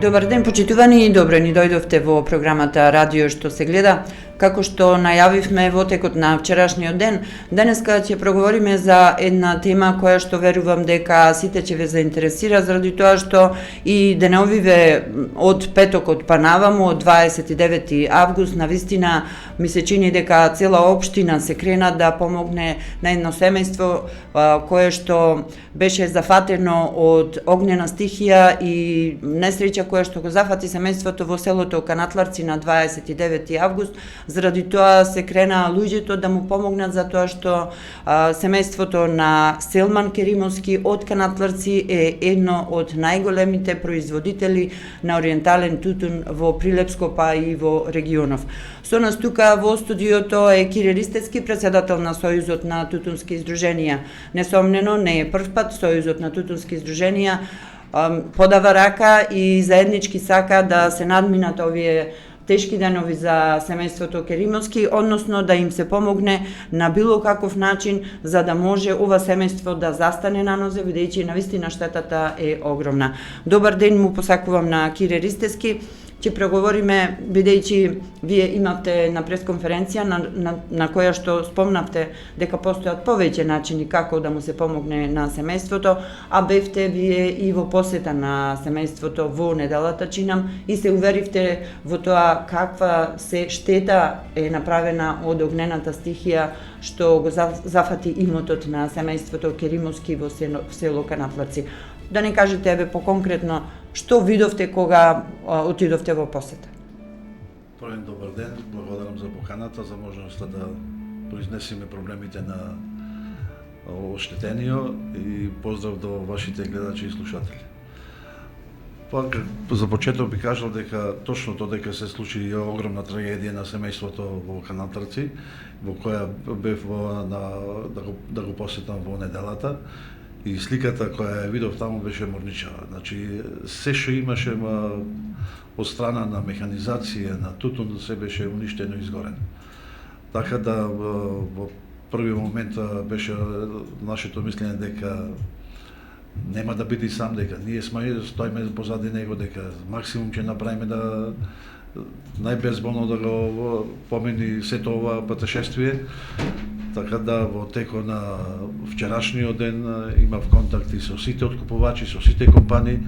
Добар ден, почитувани, и добро ни дојдовте во програмата Радио што се гледа. Како што најавивме во текот на вчерашниот ден, денеска ќе проговориме за една тема која што верувам дека сите ќе ве заинтересира, заради тоа што и деновиве од петокот па наваму, од 29 август, навистина ми се чини дека цела општина се крена да помогне на едно семејство кое што беше зафатено од огнена стихија и несреќа која што го зафати семејството во селото Канатларци на 29 август. Заради тоа се крена луѓето да му помогнат, за тоа што семејството на Селман Керимовски од Канатларци е едно од најголемите производители на ориентален тутун во Прилепско па и во регионов. Со нас тука во студиото е Кире Ристевски, председател на Сојузот на тутунски издруженија. Несомнено не е прв пат Сојузот на тутунски издруженија подава рака и заеднички сака да се надминат овие тешки денови за семејството Керимовски, односно да им се помогне на било каков начин за да може ова семејство да застане на нозе, бидејќи навистина штетата е огромна. Добар ден му посакувам на Кире Ристевски. Ќе преговориме, бидејќи вие имавте на пресконференција на која што спомнавте дека постојат повеќе начини како да му се помогне на семејството, а бевте вие и во посета на семејството во неделата, чинам, и се уверивте во тоа каква се штета е направена од огнената стихија што го зафати имотот на семејството Керимовски во село Канатларци. Да не кажете еве поконкретно што видовте кога отидовте во посета? Првен добар ден, благодарам за поканата, за можноста да произнесеме проблемите на оштетениот и поздрав до вашите гледачи и слушатели. Пак за почеток би кажал дека точно тоа дека се случи и огромна трагедија на семејството во Канатларци, во која бев да го посетам во неделата. И сликата која ја видов таму беше морничава. Значи, се што имаше од страна на механизација, на тутун, се беше уништено и изгорено. Така да, во први момент беше нашето мислење дека нема да биде сам, дека ние стоиме позади него, дека максимум ќе направиме да најбезболно да го помени сето ова патешествие. Така да во текот на вчерашниот ден имав контакти со сите откупувачи, со сите компании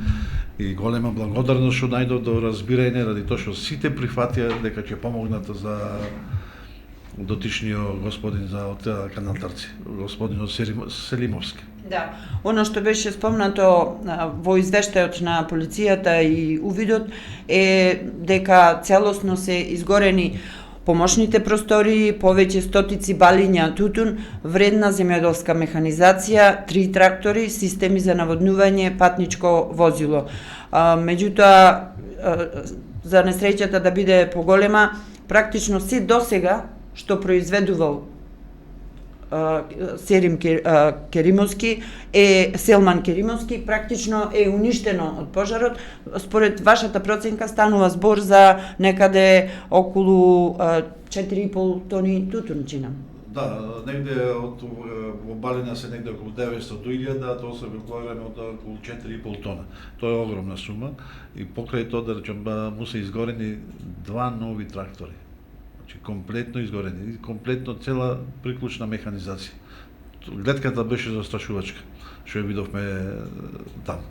и голема благодарност што најдов до разбирање ради тоа што сите прифатија дека ќе помогнат за дотичниот господин за од Канатларци, господинот Селимовски. Да, оно што беше спомнато во извештајот на полицијата и увидот е дека целосно се изгорени помошните простории, повеќе стотици балиња тутун, вредна земјоделска механизација, 3 трактори, системи за наводнување, патничко возило. Меѓутоа, за несреќата да биде поголема, практично се досега што произведувал Керимовски е Селман Керимовски, практично е уништено од пожарот. Според вашата проценка станува збор за некаде околу 4,5 тони тутун, чинам. Да, негде во балина се негде околу 900 до 1000, тоа се говориме од околу 4,5 тона. Тоа е огромна сума и покрај тоа да речем му се изгорени 2 нови трактори. Комплетно изгорени, комплетно цела приклучна механизација. Гледката беше застрашувачка, што ја видовме таму.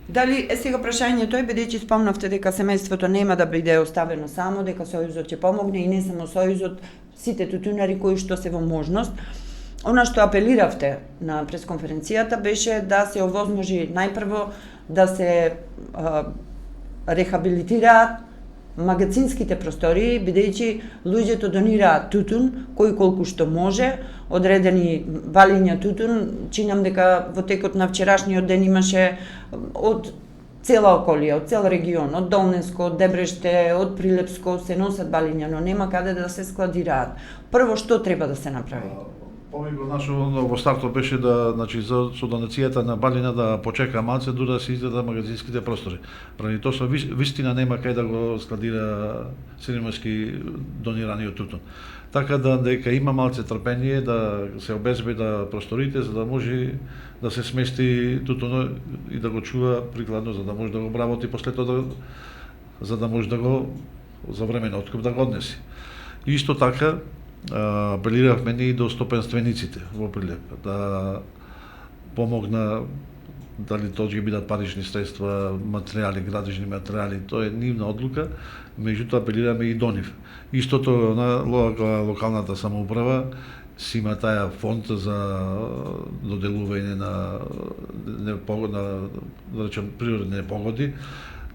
Дали е сега прашањето е, бидејќи спомнавте дека семејството нема да биде оставено само, дека Сојузот ќе помогне и не само Сојузот, сите тутунари кои што се во можност. Она што апелиравте на пресконференцијата беше да се овозможи најпрво да се рехабилитираат магазинските простории, бидејќи луѓето донираат тутун, кој колку што може, одредени балиња тутун. Чинам дека во текот на вчерашниот ден имаше од цела околија, од цел регион, од Долнеско, од Дебреште, од Прилепско, се носат балиња, но нема каде да се складираат. Прво, што треба да се направи? Повеќе нашо во стартот беше да, значи, со донацијата на Балина да почека малце дури да се издаде магазинските простори. Ради тоа што вистина нема кај да го складира синемаски донираниот тутун. Така да дека има малце трпение да се обезбеда просторите за да може да се смести тутунот и да го чува прикладно за да може да го обработи после тоа за да може да го за време на откуп да го однеси. Исто така апелиравме и до стопенствениците во Прилеп да помогна дали тоа ќе бидат парични средства, материјали, градежни материјали, тоа е нивна одлука, меѓутоа апелираме и до нив. Истото на локалната самоуправа си има таја фонд за доделување на да речем природни непогоди,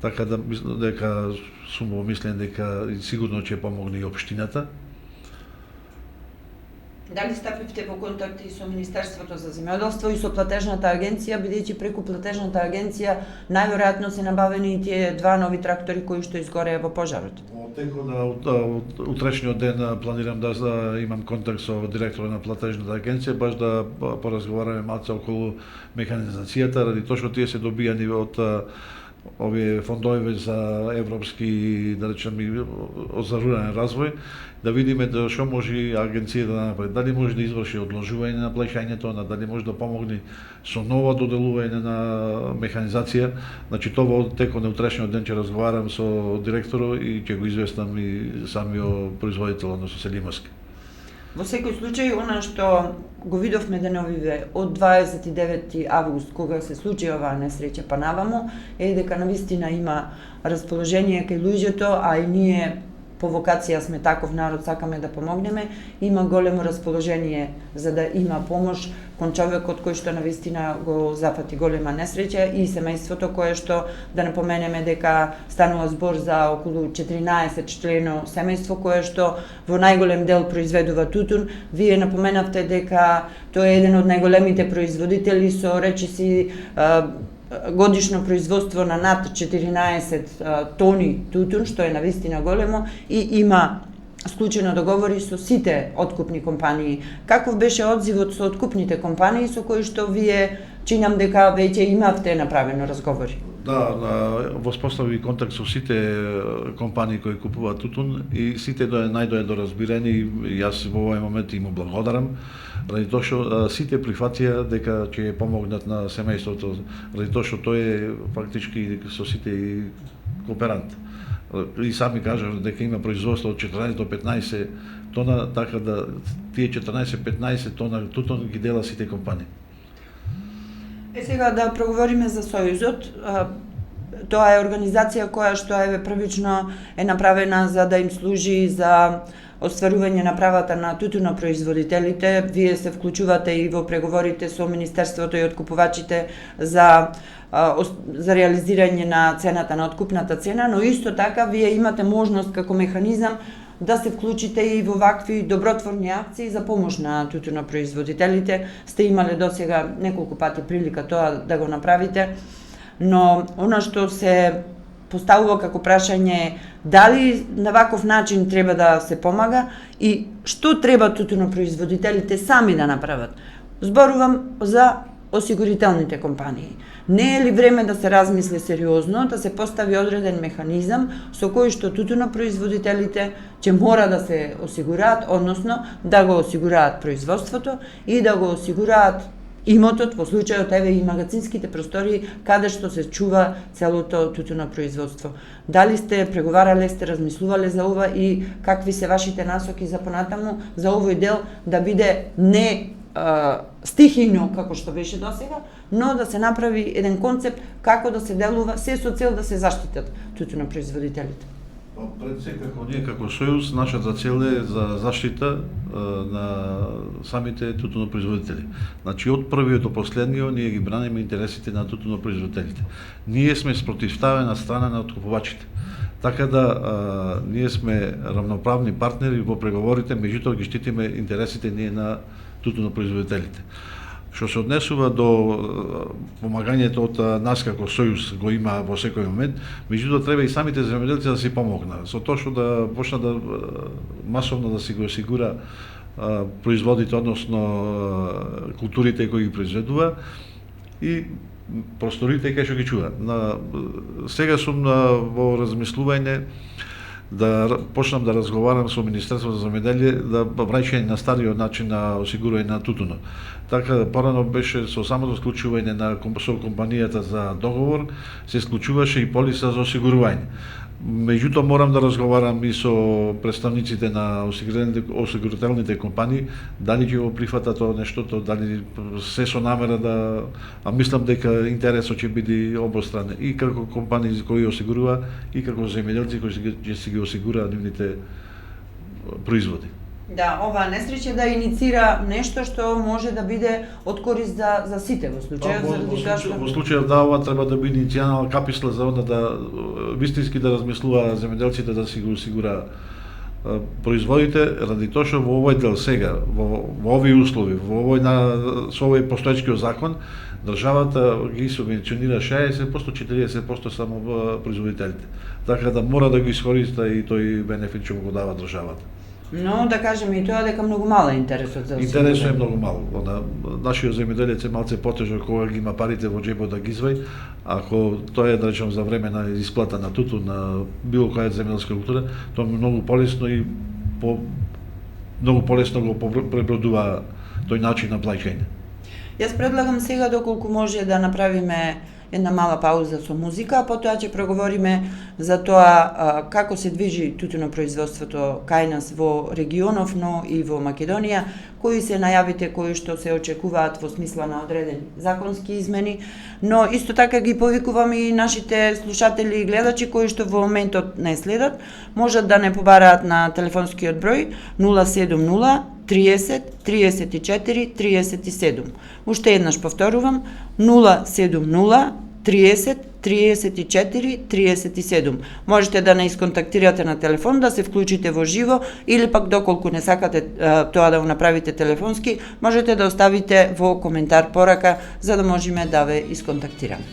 така да дека сум мислен дека сигурно ќе помогне и општината. Дали стапивте во контакти со Министерството за земјоделство и со платежната агенција, бидејќи преку платежната агенција најверојатно се набавени и тие два нови трактори кои што изгореа во пожарот? Во текот на утрешниот ден планирам да имам контакт со директорот на платежната агенција, баш да поразговараме малце околу механизацијата, ради тоа што тие се добијани од овие фондови за европски, да речеме, за рурален развој, да видиме да што може агенцијата да направи, дали може да изврши одложување на плаќањето, дали може да помогне со ново доделување на механизација. Значи тоа во текот на утрешниот ден ќе разговарам со директорот и ќе го известам и самиот производител, односно Селимовски. Во секој случај, она што го видовме деновиве од 29 август, кога се случи оваа несреќа па наваму, е дека навистина има расположение кај луѓето, а и ние по вокација сме таков народ, сакаме да помогнеме, има големо расположение за да има помош кон човекот кој што навистина го зафати голема несреќа и семејството кое што, да напоменеме дека станува збор за околу 14 члено семејство кое што во најголем дел произведува тутун. Вие напоменавте дека тоа е еден од најголемите производители со речиси годишно производство на над 14 тони тутун, што е навистина големо и има склучено договори со сите откупни компании. Каков беше одзивот со откупните компании со кои што вие чинам дека веќе имавте направено разговори? Да, воспостави контакт со сите компании кои купуваат тутун и сите најдоја до разбирање и јас во овој момент им благодарам, ради тоа што сите прифатија дека ќе помогнат на семејството, ради тоа што тој е фактички со сите и кооперант. И сами кажа дека има производство од 14 до 15 тона, така да тие 14-15 тона тутун ги дела сите компании. Сега да проговориме за Сојузот. Тоа е организација која што првично е направена за да им служи за остварување на правата на тутунопроизводителите. Вие се вклучувате и во преговорите со Министерството и откупувачите за реализирање на цената на откупната цена, но исто така вие имате можност како механизам да се вклучите и во вакви добротворни акции за помош на тутунопроизводителите. Сте имале досега неколку пати прилика тоа да го направите, но она што се поставува како прашање е дали на ваков начин треба да се помага и што треба тутунопроизводителите сами да направат. Зборувам за осигурителните компании. Не е ли време да се размисли сериозно, да се постави одреден механизам со кој што тутунопроизводителите ќе мора да се осигураат, односно да го осигураат производството и да го осигураат имотот, во случајот и магазинските простори каде што се чува целото тутунопроизводство. Дали сте преговарале, сте размислувале за ова и какви се вашите насоки за понатаму за овој дел да биде не стихијно како што беше досега, но да се направи еден концепт како да се делува се со цел да се заштитат тутунопроизводителите. Пред се како ние како Сојуз, нашата цел е за заштита на самите тутунопроизводители. Значи од првиот до последниот ние ги браниме интересите на тутунопроизводителите. Ние сме спротивставена страна на откупувачите. Така да ние сме равноправни партнери во преговорите, меѓутоа ги штитиме интересите ние на тутунопроизводителите. Што се однесува до помагањето од нас како Сојуз го има во секој момент, меѓутоа треба и самите земјоделци да си помогнат, со тоа што да почнат да масовно да си го осигура производите, односно културите кои ги произведува и просторите кај што ги чува. Сега сум во размислување да почнам да разговарам со Министерството за земјоделие да враќање на стариот начин на осигурување на тутунот. Така порано беше со самото склучување со компанијата за договор се склучуваше и полиса за осигурување. Меѓутоа морам да разговарам и со представниците на осигурителните компании дали ќе го прифатат тоа нештото, дали се со намера да, а мислам дека интересот ќе биде обостран и како компании кои осигурува и како земјоделци кои ќе си ги осигураат нивните производи. Да, оваа несреќа да иницира нешто што може да биде од корист за сите во случајот во случајот да, ова треба да биде иницијална каписла за она да вистински да размислува земјоделците да си го осигура производите, ради тоа што во овој дел сега, во овие услови, со овој постоечкиот закон, државата ги субвенционира 60%, 40% само производителите. Така да мора да го искориста и тој бенефит што го дава државата. Но да кажеме и тоа дека многу мал е интересот за осигурување. Интересот е многу мал. Нашиот земјоделец е малце потежок кога ги има парите во џебот да ги извади. Ако тоа е да речем за време на исплата на тутун на било која земјоделска култура, тоа е многу полесно и многу полесно го пребродува тој начин на плаќање. Јас предлагам сега доколку може да направиме една мала пауза со музика, а потоа ќе проговориме за тоа како се движи тутунопроизводството кај нас во регионов, но и во Македонија, кои се најавите кои што се очекуваат во смисла на одредени законски измени, но исто така ги повикувам и нашите слушатели и гледачи кои што во моментот не следат, можат да не побараат на телефонскиот број 070 30 34 37. Уште еднаш повторувам 070 30 34 37. Можете да не исконтактирате на телефон, да се вклучите во живо или пак доколку не сакате тоа да го направите телефонски, можете да оставите во коментар порака за да можеме да ве исконтактираме.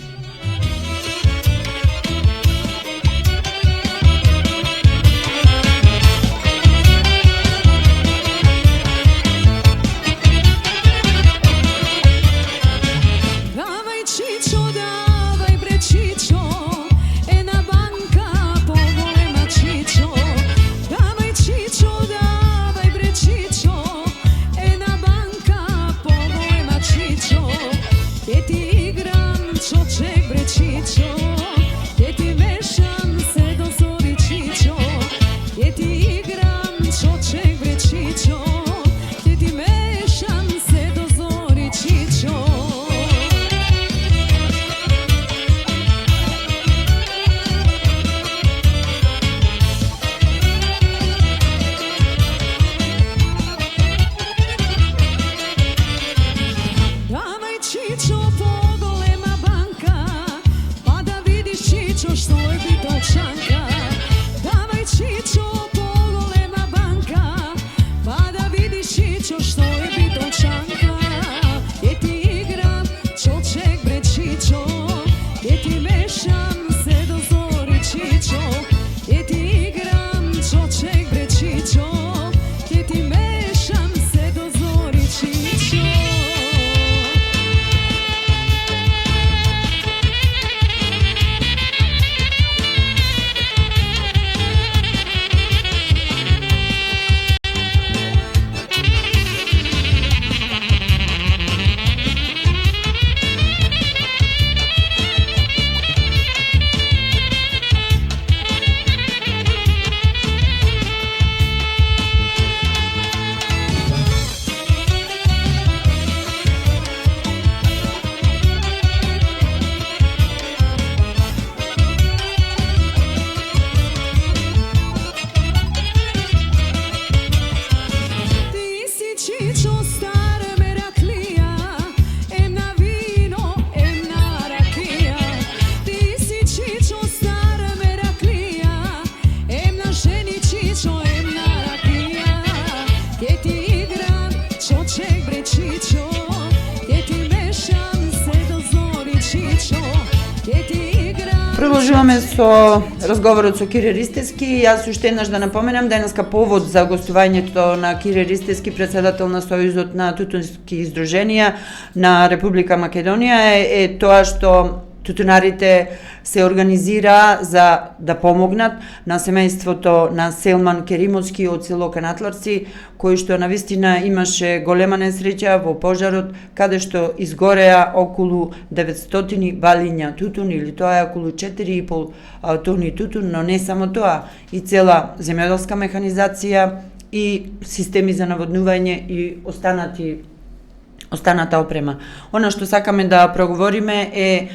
Продолжуваме со разговорот со Кире Ристевски. Јас уште еднаш да напоменам, денеска повод за гостувањето на Кире Ристевски, председател на Сојузот на тутунски издруженија на Република Македонија е тоа што тутунарите се организира за да помогнат на семејството на Селман Керимовски од село Канатларци, кој што навистина имаше голема несреќа во пожарот, каде што изгореа околу 900 балиња тутун, или тоа е околу 4,5 тони тутун, но не само тоа, и цела земјоделска механизација и системи за наводнување и останата опрема. Она што сакаме да проговориме е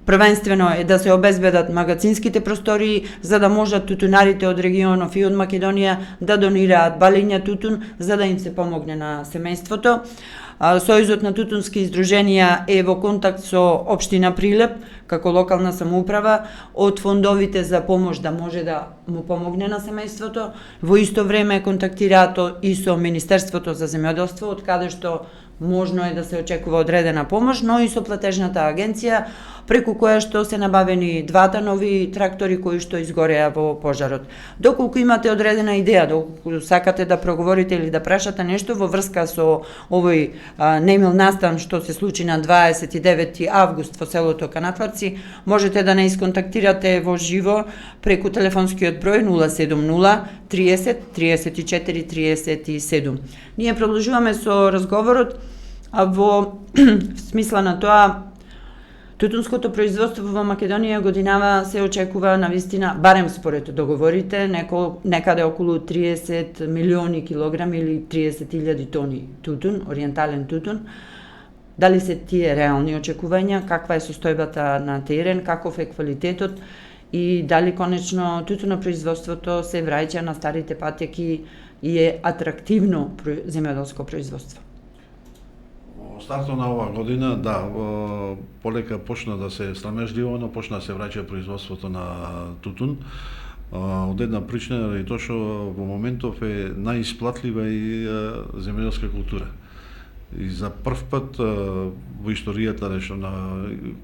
првенствено е да се обезбедат магазинските простории за да можат тутунарите од регионов и од Македонија да донираат балиња тутун за да им се помогне на семејството. Сојузот на тутунски издруженија е во контакт со општина Прилеп како локална самоуправа од фондовите за помош да може да му помогне на семејството. Во исто време контактираат и со Министерството за земјоделство, од каде што можно е да се очекува одредена помош, но и со платежната агенција, преку која што се набавени двата нови трактори кои што изгореа во пожарот. Доколку имате одредена идеја, доколку сакате да проговорите или да прашате нешто во врска со овој немил настан што се случи на 29 август во селото Канатларци, можете да не исконтактирате во живо преку телефонскиот број 070 30 34 37. Ние продолжуваме со разговорот во смисла на тоа тутунското производство во Македонија годинава се очекува навистина, барем според договорите, некаде околу 30 милиони килограми или 30.000 тони тутун, ориентален тутун. Дали се тие реални очекувања, каква е состојбата на терен, каков е квалитетот и дали конечно тутунопроизводството се враќа на старите патеки и е атрактивно земјоделско производство? Во стартот на оваа година, да, полека почна да се срамежливо, но почна да се враќа производството на тутун. Од една причина и тоа што во моментов е најисплатлива и земјоделска култура. И за прв пат во историјата на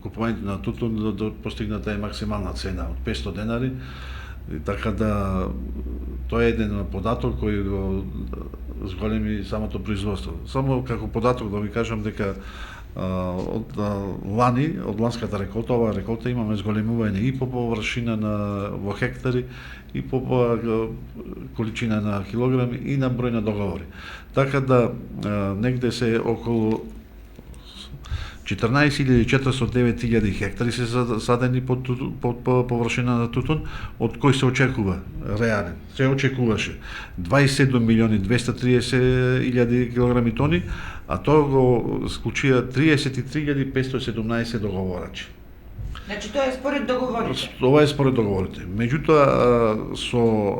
купувањето на тутун постигната е максимална цена од 500 денари. И така да тоа е еден податок кој го зголеми самото производство. Само како податок да ви кажам дека од лани, од ланската реколта, оваа реколта имаме зголемување и по површина во хектари, и по количина на килограми, и на број на договори. Така да негде се околу 14.409.000 хектари се садени под површина на тутун, од кој се очекува реален. Се очекуваше 27.230.000 килограми тони, а тоа го склучија 33.517 договорачи. Значи тоа е според договорите? Ова е според договорите. Меѓутоа, со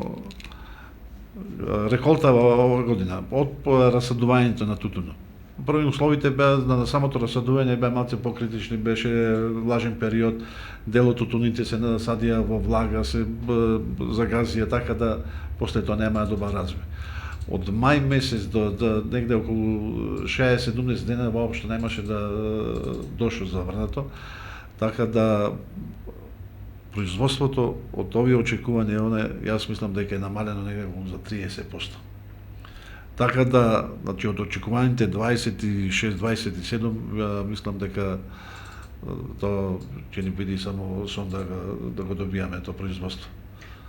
реколта оваа година, од расадувањето на тутунот, први условите беа на самото расадување беа малце покритични, беше влажен период, дел од тутуните се насадија во влага, се загазија, така да после тоа немаа добар развој. Од мај месец до негде околу 6-17 дена воопшто немаше да дошло заврнато, така да производството од овие очекувања, јас мислам дека е намалено негде за 30%. Така да, значи од очекуваните 26-27, мислам дека тоа ќе ни биде само сон да го добијаме тоа производство.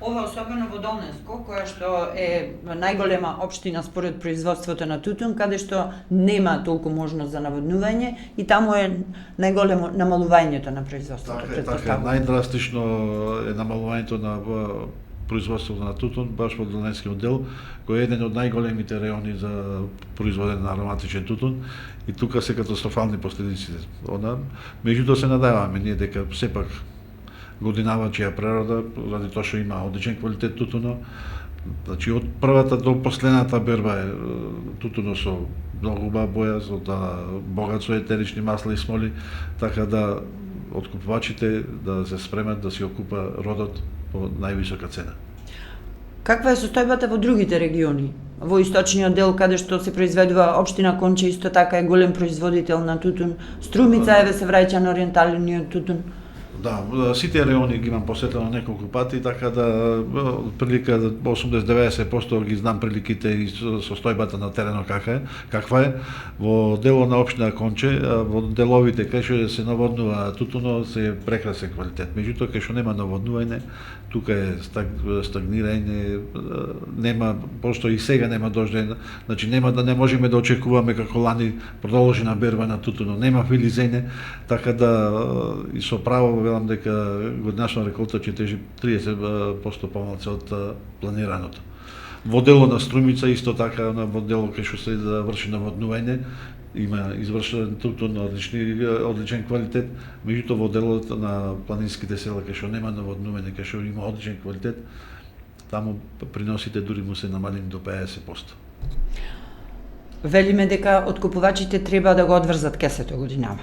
Ова особено во Долнеско, која што е најголема општина според производството на тутун, каде што нема толку можност за наводнување и таму е најголемо намалувањето на производството. Така, најдрастично е намалувањето на производството на тутун баш во Долнескиот дел, кој е еден од најголемите реони за производен на ароматичен тутун, и тука се катастрофални последиците. Меѓутоа се надеваме ние дека сепак годинавачија природа, ради тоа што има одличен квалитет тутуно, значи од првата до последната берба е тутуно со многу убава боја, богат со етерични масла и смоли, така да откупувачите да се спремат да си окупа родот по највисока цена. Каква е состојбата во другите региони? Во источниот дел, каде што се произведува општина Конче, исто така е голем производител на тутун. Струмица еве се враќа на ориенталниот тутун. Да, сите реони ги имам посетено неколку пати, така да прилика 80-90% ги знам приликите и состојбата на теренот каква е. Во дело на општина Конче, во деловите кај што се наводнува тутуно се прекрасен квалитет. Меѓутоа кај што нема наводнување, тука е стагнирање, нема, пошто и сега нема дожден, значи не можеме да очекуваме како лани продолжена берба на тутуно, нема филизење, така да и со право велам дека годинашна реколта ќе тежи 30% помалку од планираното. Во дело на Струмица исто така, во дело кај што се врши наводнување, има извршен тутун одличен квалитет, меѓутоа во делот на планинските села кај што нема наводнување, кај што има одличен квалитет, таму приносите дури му се намалени до 50%. Велиме дека откупувачите треба да го одврзат кесето годинава.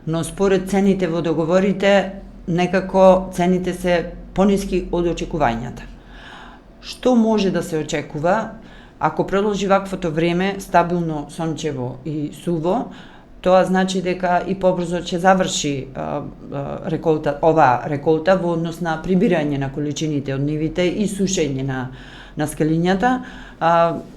Но според цените во договорите, некако цените се пониски од очекувањата. Што може да се очекува ако продолжи ваквото време, стабилно, сончево и суво? Тоа значи дека и побрзо ќе заврши оваа реколта во однос на прибирање на количините од нивите и сушење на скелињата.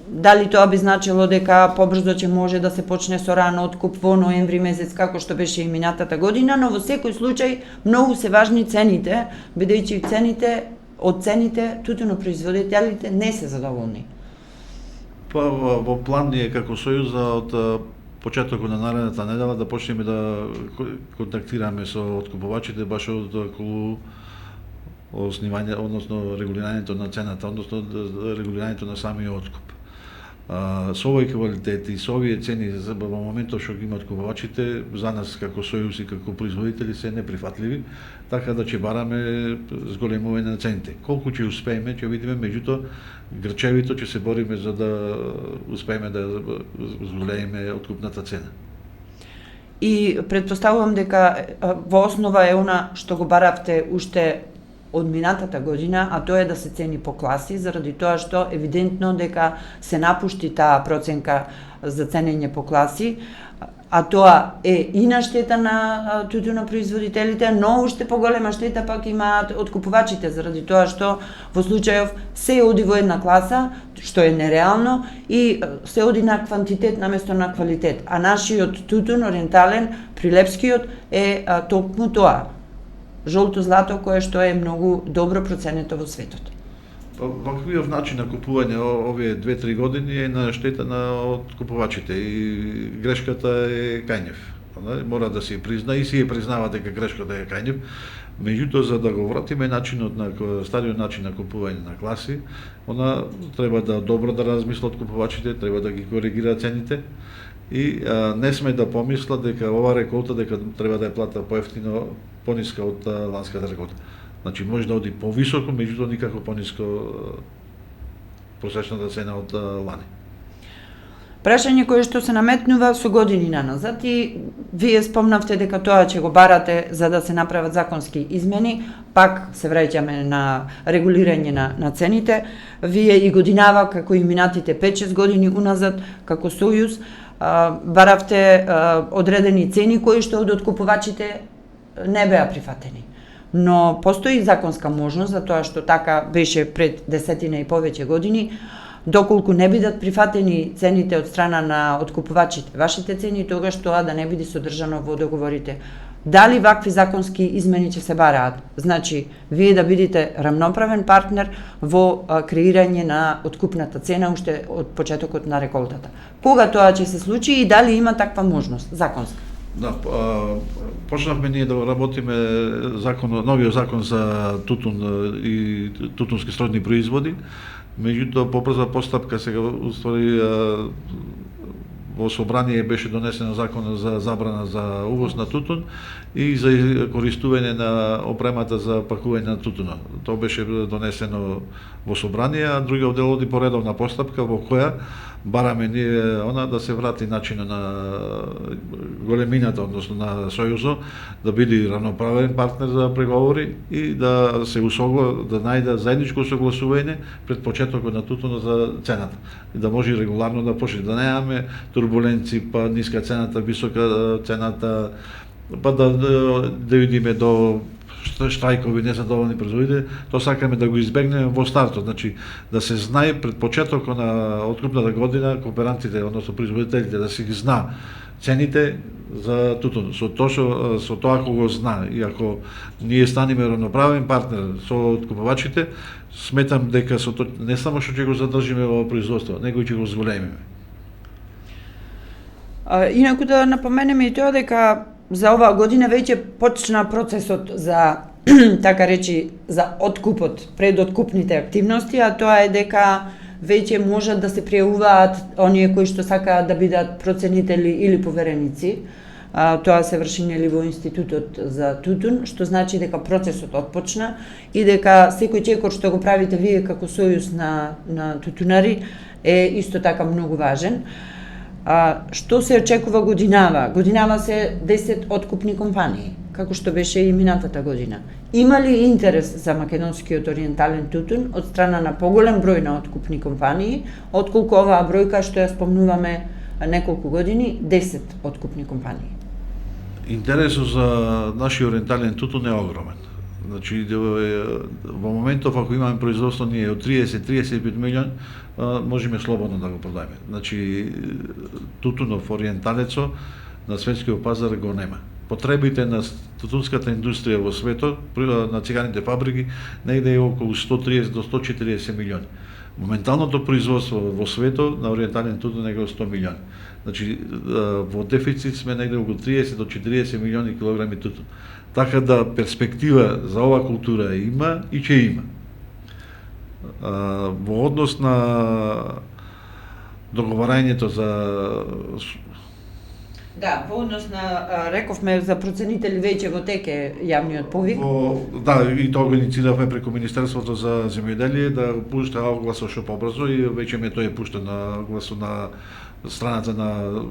Дали тоа би значило дека побрзо ќе може да се почне со ран откуп во ноември месец, како што беше и минатата година, но во секој случај многу се важни цените, бидејќи цените тутунопроизводителите не се задоволни. Па во план ние како Сојуз од почетокот на наредната недела да почнеме да контактираме со откупувачите баш од околу основање, односно регулирањето на цената, односно регулирањето на самиот откуп. Со овој квалитет и со овие цени во моментот што ги имаат откупувачите, за нас како Сојуз и како производители се неприфатливи, така да ќе бараме зголемување на цените. Колку ќе успееме, ќе видиме, меѓутоа грчевито ќе се бориме за да успееме да зголемиме откупната цена. И претпоставувам дека во основа е она што го баравте уште од минатата година, а тоа е да се цени по класи, заради тоа што евидентно дека се напушти таа проценка за ценење по класи, а тоа е и на штета на тутунопроизводителите, но уште поголема штета пак имаат откупувачите, заради тоа што во случајов се оди во една класа, што е нереално, и се оди на квантитет наместо на квалитет. А нашиот тутун, ориентален, прилепскиот, е токму тоа. Жолто злато кое што е многу добро проценето во светот. Ваквиот начин на купување овие 2-3 години е на штета на откупувачите и грешката е кај нив. Мора да се призна и си признава дека грешката е кај нив. Меѓутоа, за да го вратиме начинот на стариот начин на купување на класи, она треба да добро да размислат купувачите, треба да ги коригира цените и не сме да помисла дека ова реколта дека треба да ја плата поевтино, пониска од ланската реколта. Значи може да оди повисоко, меѓутоа никако пониско просечната цена од лани. Прашање кое што се наметнува со години наназад и вие спомнавте дека тоа ќе го барате за да се направат законски измени, пак се враќаме на регулирање на цените. Вие и годинава, како и минатите 5-6 години уназад, како Сојуз, баравте одредени цени кои што од откупувачите не беа прифатени. Но постои законска можност, за тоа што така беше пред 10 и повеќе години, доколку не бидат прифатени цените од страна на откупувачите, вашите цени, тогаш тоа да не биде содржано во договорите. Дали вакви законски измени ќе се бараат? Значи, вие да бидете рамноправен партнер во креирање на откупната цена уште од почетокот на реколтата. Кога тоа ќе се случи и дали има таква можност законска? Да, почнавме ние да работиме новиот закон за тутун и тутунски сродни производи, меѓутоа по брза постапка сега уствари во собрание беше донесен закон за забрана за увоз на тутун и за користување на опремата за пакување на тутуна. Тоа беше донесено во собрание, а другиот дел оди по редовна постапка во која бараме ние да се врати начинот на големината, односно на Сојузот, да биде равноправен партнер за преговори и да се да најде заедничко согласување пред почетокот на тутуна за цената. И да може регуларно да почне, да немаме турбуленци, па ниска цената, висока цената, па да видиме до штрајкови, незадоволни производители, тоа сакаме да го избегнеме во стартот, значи да се знае пред почетокот на откупната година кооперантите, односно производителите да се ги зна цените за тутун. Со тоа ако го зна и ако ние станеме равноправен партнер со откупувачите, сметам дека со тоа не само што ќе го задржиме во производство, него и ќе го зголемиме. Инаку да напоменеме и тоа дека за оваа година веќе почна процесот за така речи за откупот, предоткупните активности, а тоа е дека веќе можат да се пријавуваат оние кои што сакаат да бидат проценители или повереници. Тоа се врши нели во Институтот за тутун, што значи дека процесот отпочна и дека секој чекор што го правите вие како сојуз на тутунари е исто така многу важен. Што се очекува годинава? Годинава се 10 откупни компании, како што беше и минатата година. Има ли интерес за македонскиот ориентален тутун од страна на поголем број на откупни компании, отколку оваа бројка што ја спомнуваме неколку години, 10 откупни компании? Интересот за нашиот ориентален тутун е огромен. Значи, во моментов ако имаме производство ние од 30-35 милион, можеме слободно да го продајме. Значи, тутунов ориенталецо на светскиот пазар го нема. Потребите на тутунската индустрија во светот, на циганите фабрики, негде е околу 130 до 140 милиони. Моменталното производство во светот на ориентален тутун е 100 милиони. Значи, во дефицит сме негде околу 30 до 40 милиони килограми тутун. Така да перспектива за оваа култура има и ќе има. Во однос на договарањето за Да, во однос на рековме за проценители веќе во теке јавниот повик. Да, и тоа го иницииравме преку Министерството за земјоделие да пушта огласот што побрзо и веќе ме тој е пуштен на огласот на страната на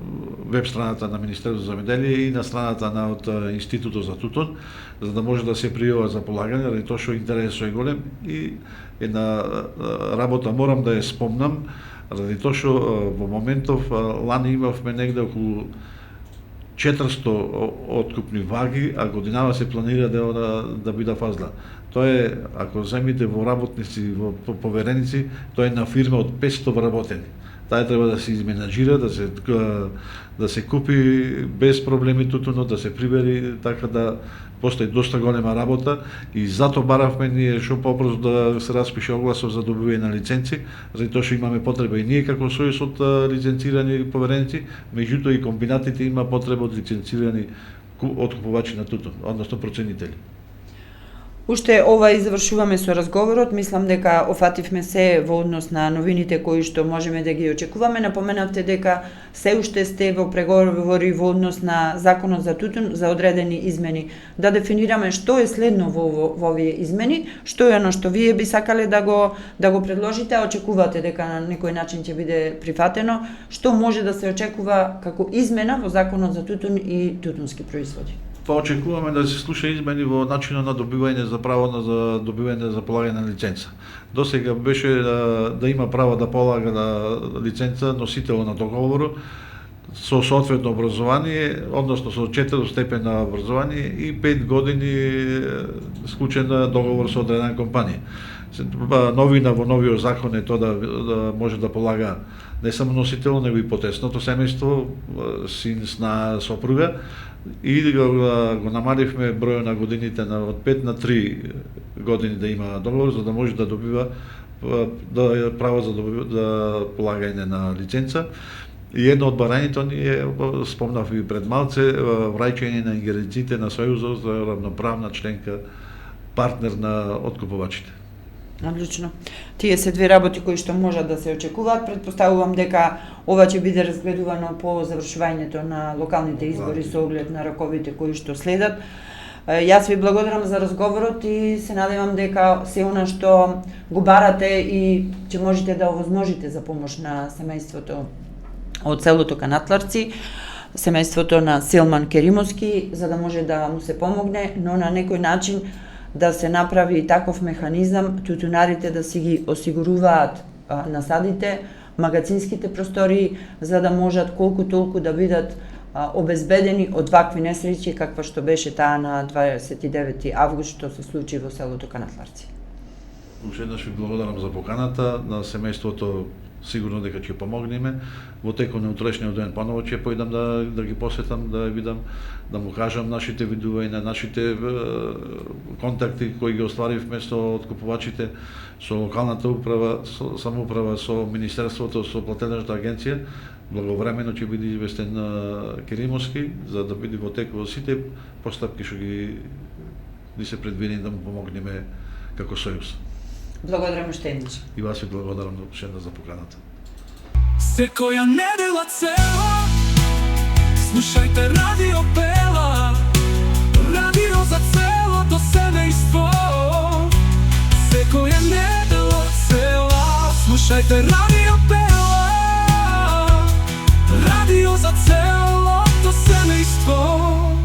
веб страната на Министерството за земјоделие и на страната на од Институтот за тутун, за да може да се пријава за полагање, ради тоа што интересот е голем и една работа морам да ја спомнам, ради тоа што во моментов лани имавме негде околу 400 откупни ваги, а годинава се планира да биде фазла. Тоа е, ако земите во работници, во повереници, тоа е на фирма од 500 вработени. Таа треба да се изменаџира, да се купи без проблеми тутунот, да се прибери, така да постои доста голема работа и затоа баравме ние што побрзо да се распише огласот за добивање на лиценци, заради тоа што имаме потреба и ние како сојуз од лиценцирани повереници, меѓутоа и комбинатите има потреба од лиценцирани откупувачи на тутун, односно проценители. Уште ова и завршуваме со разговорот, мислам дека офативме се во однос на новините кои што можеме да ги очекуваме. Напоменавте дека се уште сте во преговори во однос на законот за тутун за одредени измени. Да дефинираме што е следно во овие измени, што е оно што вие би сакале да го предложите, а очекувате дека на некој начин ќе биде прифатено, што може да се очекува како измена во законот за тутун и тутунски производи. Па очекуваме да се слуша измени во начинот на добивање за право за добивање за полагање на лиценца. Досега беше да има право да полага на лиценца носител на договорот со соодветно образование, односно со 4 степен на образование и 5 години склучен договор со одредена компанија. Новина во новиот закон е тоа да може да полага не само носител, него и потесното семејство, син на сопруга, и го намаливме бројот на годините од 5 на 3 години да има договор, за да може да добива право за полагање на лиценца. И едно од барањето ни е, спомнав и пред малце, враќање на ингеренциите на Сојузот за равноправна членка партнер на откупувачите. Одлично. Тие се две работи кои што можат да се очекуваат. Предпоставувам дека ова ќе биде разгледувано по завршувањето на локалните избори со оглед на роковите кои што следат. Јас ви благодарам за разговорот и се надевам дека се она што го барате и ќе можете да овозможите за помош на семејството од селото Канатларци, семејството на Силман Керимовски, за да може да му се помогне, но на некој начин да се направи и таков механизам тутунарите да си ги осигуруваат насадите, магазинските простории, за да можат колку толку да бидат обезбедени од вакви несреќи каква што беше таа на 29 август што се случи во селото Канатларци. Уште еднаш ви благодарам за поканата, на семејството сигурно дека ќе помогнеме. Во текот на утрешниот ден поново ќе поидам да ги посетам, да видам, да му кажам нашите видувања, нашите контакти кои ги остваривме со откупувачите, со локалната управа, со самоуправа, со Министерството, со платежната агенција. Благовремено ќе биде известен Керимовски, за да биде во тек во сите постапки што ги се предвидени да му помогнеме како сојуз. Благодарам уште еднаш. И вас ви благодарам уште еднаш за поканата. Секоја недела цела слушајте Радио Пела, радио за целото семејство. Секоја недела цела слушајте Радио Пела, радио за целото семејство.